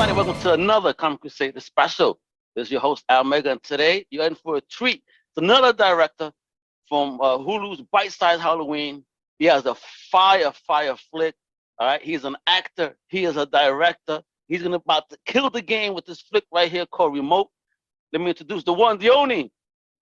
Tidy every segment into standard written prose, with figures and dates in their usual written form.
everybody. Welcome to another Comic Crusaders special. This is your host, Al Mega, and today you're in for a treat. It's another director from Hulu's Bite Size Halloween. He has a fire flick. All right, he's an actor. He is a director. He's about to kill the game with this flick right here called Remote. Let me introduce the one, the only,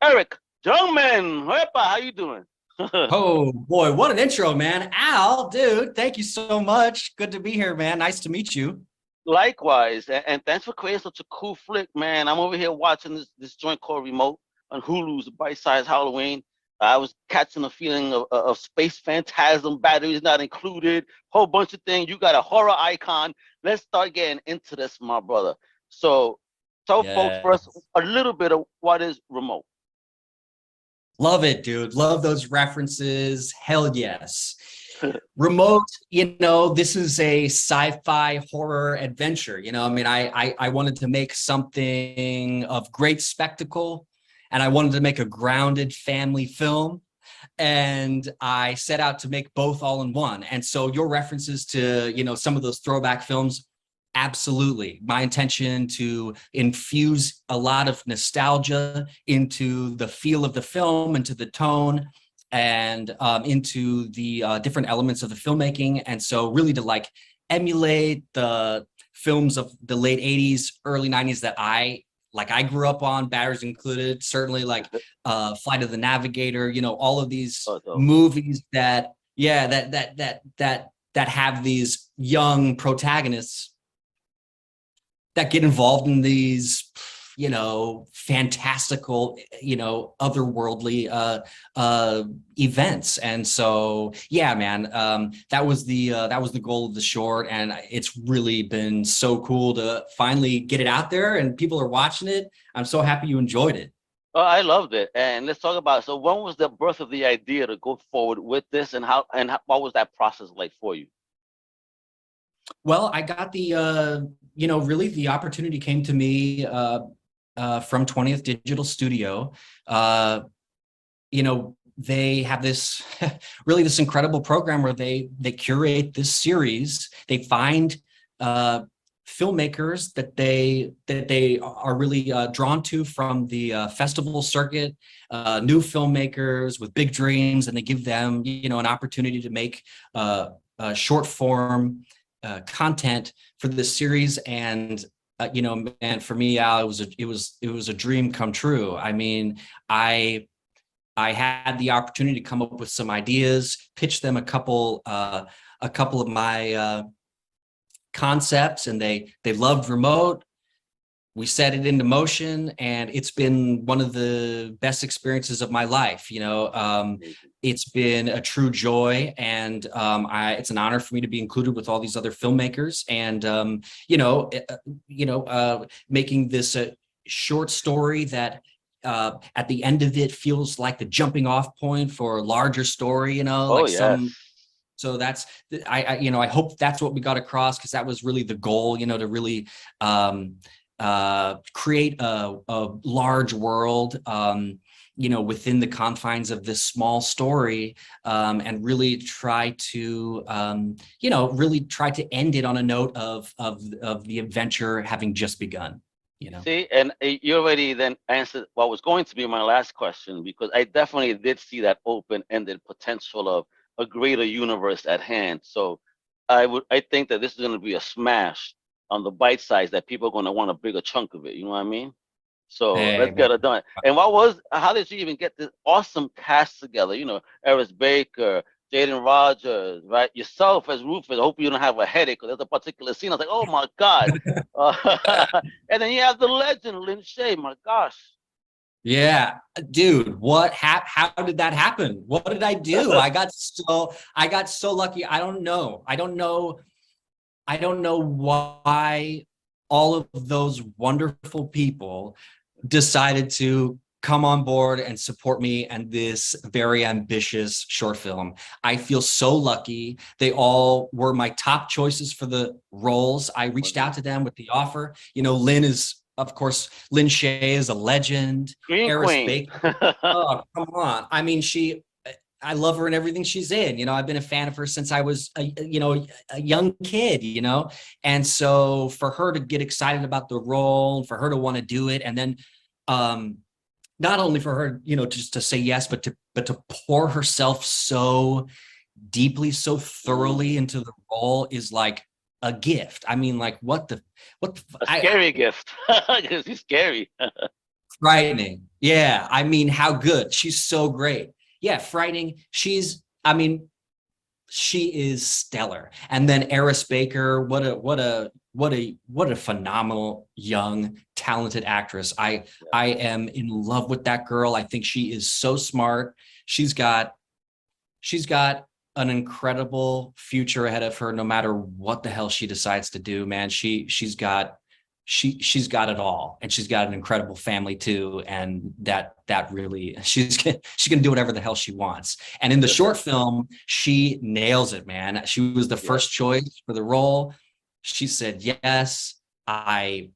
Eric Jungmann. Hopa, how you doing? Oh boy, what an intro, man. Al, dude, thank you so much. Good to be here, man. Nice to meet you. Likewise, and thanks for creating such a cool flick, man. I'm over here watching this joint called Remote on Hulu's Bite Size Halloween. I was catching a feeling of space phantasm, batteries not included, whole bunch of things. You got a horror icon. Let's start getting into this, my brother. So tell folks first a little bit of what is Remote. Love it, dude. Love those references. Hell yes. Remote, this is a sci-fi horror adventure. I wanted to make something of great spectacle, and I wanted to make a grounded family film, and I set out to make both all in one. And so your references to, some of those throwback films, absolutely. My intention to infuse a lot of nostalgia into the feel of the film, into the tone, and into the different elements of the filmmaking. And so really to emulate the films of the late 80s, early 90s that I grew up on, Batteries included, certainly Flight of the Navigator, all of these movies that have these young protagonists that get involved in these fantastical, otherworldly events. And so, yeah, man, that was the goal of the short. And it's really been so cool to finally get it out there and people are watching it. I'm so happy you enjoyed it. Oh, I loved it. And let's talk about it. So when was the birth of the idea to go forward with this, and what was that process like for you? Well, I got really the opportunity came to me from 20th Digital Studio. They have this really this incredible program where they curate this series. They find filmmakers that they are really drawn to from the festival circuit, new filmmakers with big dreams, and they give them an opportunity to make short form content for this series. And man, for me, Al, it was a dream come true. I mean, I had the opportunity to come up with some ideas, pitch them a couple of my concepts, and they loved Remote. We set it into motion, and it's been one of the best experiences of my life. It's been a true joy, and it's an honor for me to be included with all these other filmmakers, and making this a short story that at the end of it feels like the jumping off point for a larger story. So that's I hope that's what we got across, because that was really the goal. To really create a large world, within the confines of this small story, and really try to, end it on a note of the adventure having just begun. See, and you already then answered what was going to be my last question, because I definitely did see that open-ended potential of a greater universe at hand. So I think that this is going to be a smash on the bite size, that people are going to want a bigger chunk of it. You know what I mean? So let's get it done. And how did you even get this awesome cast together? Eris Baker, Jaden Rogers, right? Yourself as Rufus. I hope you don't have a headache, because there's a particular scene I was like, oh my God. And then you have the legend, Lynn Shay. My gosh. Yeah, dude, how did that happen? What did I do? I got so lucky. I don't know why all of those wonderful people decided to come on board and support me and this very ambitious short film. I feel so lucky. They all were my top choices for the roles. I reached out to them with the offer. Lynn Shay is a legend. Green Eris Queen. Baker. Oh, come on. I mean, I love her in everything she's in. You know, I've been a fan of her since I was a young kid, you know. And so for her to get excited about the role, for her to want to do it, and then not only for her, you know, just to say yes, but to pour herself so deeply, so thoroughly into the role is like a gift. I mean, like A scary gift because he's scary. frightening. Yeah. I mean, how good. She's so great. Yeah, frightening. I mean, she is stellar. And then Eris Baker, what a phenomenal young talented actress. I am in love with that girl. I think she is so smart. She's got an incredible future ahead of her no matter what the hell she decides to do, man. She's got it all, and she's got an incredible family too, and that really she's gonna do whatever the hell she wants. And in the short film, she nails it, man. She was the first choice for the role. She said yes. I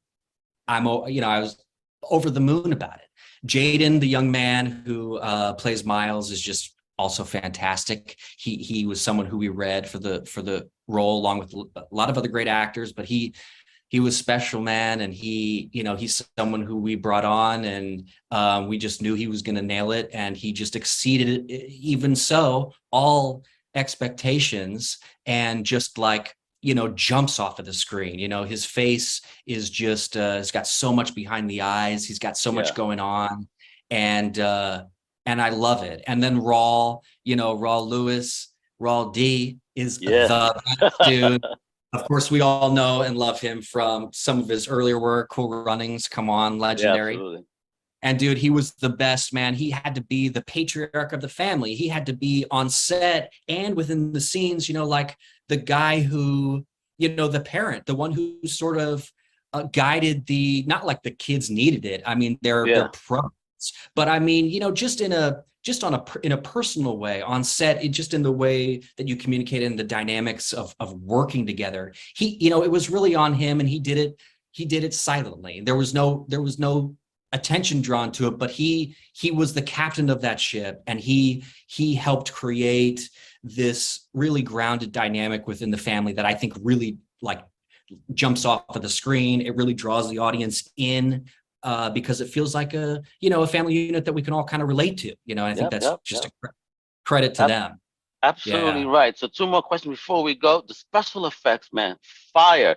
was over the moon about it. Jaden, the young man who plays Miles, is just also fantastic. He was someone who we read for the role along with a lot of other great actors, but he was special, man. And he's someone who we brought on, and we just knew he was going to nail it. And he just exceeded it, even so, all expectations, and just like, jumps off of the screen. His face is just, it's got so much behind the eyes. He's got so much going on. And I love it. And then Raul Lewis, Raul D is the best dude. Of course, we all know and love him from some of his earlier work, Cool Runnings, come on, legendary. Yeah, absolutely. And dude, he was the best, man. He had to be the patriarch of the family. He had to be on set and within the scenes, like the guy who, the parent, the one who sort of guided not like the kids needed it. I mean, they're pros, but I mean, in a personal way on set, just in the way that you communicated and the dynamics of working together. It was really on him, and he did it silently. There was no attention drawn to it, but he was the captain of that ship, and he helped create this really grounded dynamic within the family that I think really like jumps off of the screen. It really draws the audience in. Because it feels like a family unit that we can all kind of relate to, and I think that's just a credit to them. Absolutely right. So 2 more questions before we go. The special effects, man, fire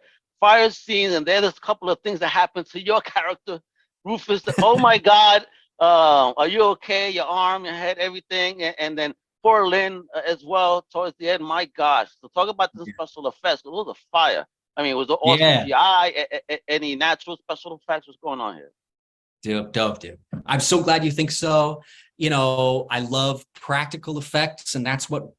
scenes, and there's a couple of things that happen to your character, Rufus. Oh my God, are you okay? Your arm, your head, everything, and then poor Lynn as well towards the end. My gosh. So talk about the special effects. Those are fire. I mean, was it all CGI? Any natural special effects? What's going on here? Dope, dude. I'm so glad you think so. I love practical effects, and that's what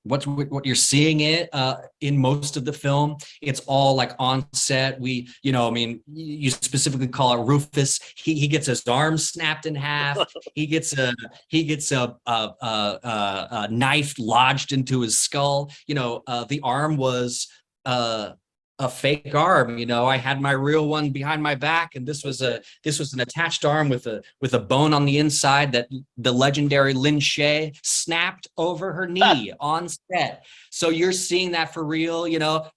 you're seeing in most of the film. It's all like on set. You specifically call it Rufus. He gets his arm snapped in half. He gets a knife lodged into his skull. The arm was a fake arm. I had my real one behind my back, and this was an attached arm with a bone on the inside that the legendary Lynn Shay snapped over her knee on set. So you're seeing that for real.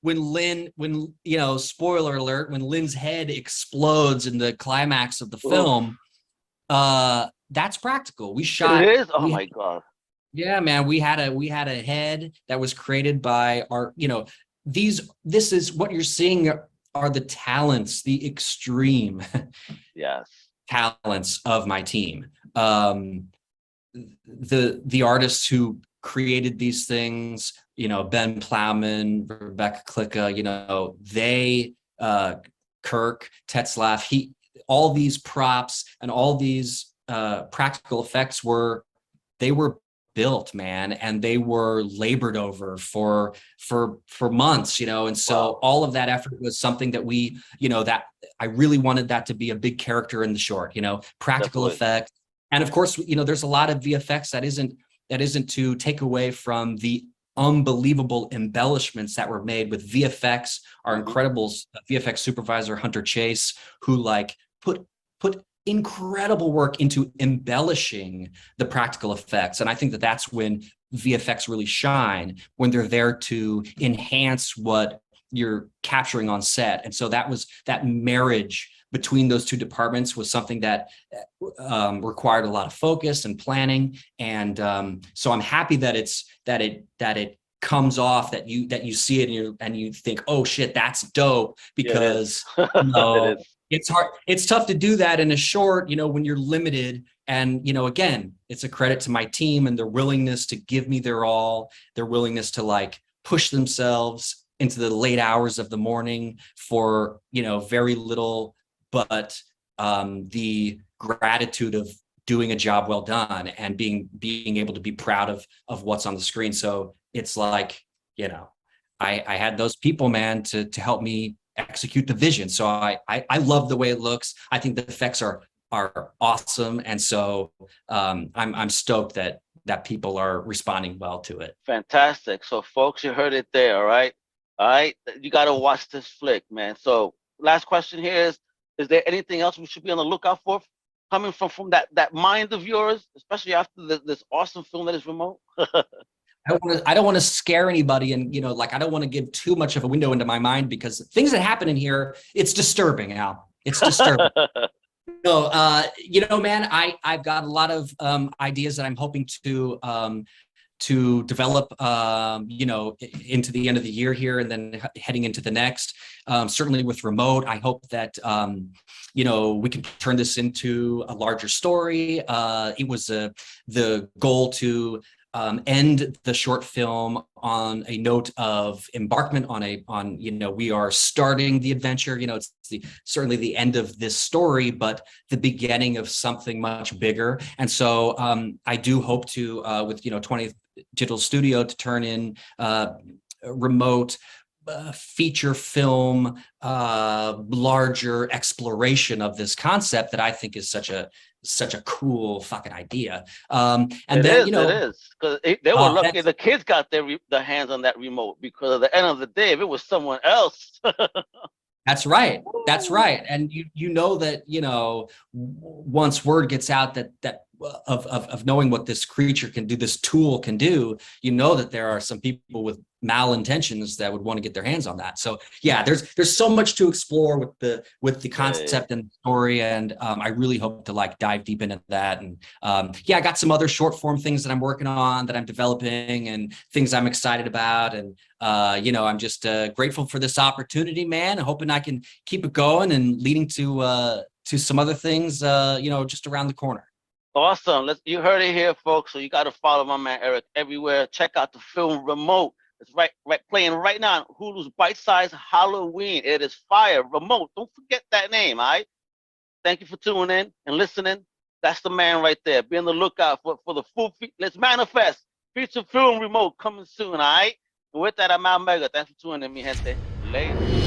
When spoiler alert, when Lynn's head explodes in the climax of the film, that's practical. We shot. It is. Oh my God. Yeah, man. We had a head that was created by our. This is what you're seeing are the talents, the extreme talents of my team. The artists who created these things, Ben Plowman, Rebecca Klicka, they, Kirk Tetzlaff, all these props and all these practical effects were built, man, and they were labored over for months, and so all of that effort was something that we, that I really wanted that to be a big character in the short, practical effects. And of course, there's a lot of VFX that isn't to take away from the unbelievable embellishments that were made with VFX, our incredible VFX supervisor Hunter Chase, who like put incredible work into embellishing the practical effects. And I think that that's when VFX really shine, when they're there to enhance what you're capturing on set. And so that marriage between those two departments was something that required a lot of focus and planning. And so I'm happy that it comes off, that you see it and you think, oh shit, that's dope, because you know, it's hard, it's tough to do that in a short, you know, when you're limited. And, you know, again, it's a credit to my team and their willingness to give me their all, their willingness to like push themselves into the late hours of the morning for, you know, very little, but the gratitude of doing a job well done and being able to be proud of what's on the screen. So it's like, you know, I had those people, man, to help me execute the vision. So I love the way it looks. I think the effects are awesome. And so I'm stoked that people are responding well to it. Fantastic. So folks, you heard it there, all right? All right, you got to watch this flick, man. So last question here is there anything else we should be on the lookout for coming from that mind of yours, especially after this awesome film that is Remote? I don't want to scare anybody, and, you know, like, I don't want to give too much of a window into my mind, because things that happen in here, it's disturbing, Al. It's disturbing. So, you know, man, I've got a lot of ideas that I'm hoping to develop, you know, into the end of the year here, and then heading into the next. Certainly with Remote, I hope that, you know, we can turn this into a larger story. It was the goal to end the short film on a note of embarkment on, you know, we are starting the adventure. You know, it's certainly the end of this story, but the beginning of something much bigger. And so I do hope to, with, you know, 20th Digital Studio, to turn in Remote feature film, larger exploration of this concept that I think is such a cool fucking idea. And then, you know, it is, because they were lucky the kids got their hands on that remote, because at the end of the day, if it was someone else. That's right. That's right. And you know that, you know, once word gets out that of knowing what this creature can do, this tool can do, you know that there are some people with malintentions that would want to get their hands on that. So yeah, there's so much to explore with the concept and story, and I really hope to like dive deep into that. And yeah, I got some other short form things that I'm working on, that I'm developing, and things I'm excited about. And you know, I'm just grateful for this opportunity, man, and hoping I can keep it going and leading to some other things, you know, just around the corner. Awesome. You heard it here, folks. So you got to follow my man Eric everywhere. Check out the film Remote. It's right playing right now on Hulu's Bite Size Halloween. It is fire. Remote. Don't forget that name, all right? Thank you for tuning in and listening. That's the man right there. Be on the lookout for the full Let's Manifest feature film Remote coming soon, all right? And with that, I'm Al Mega. Thanks for tuning in, mi gente. Later.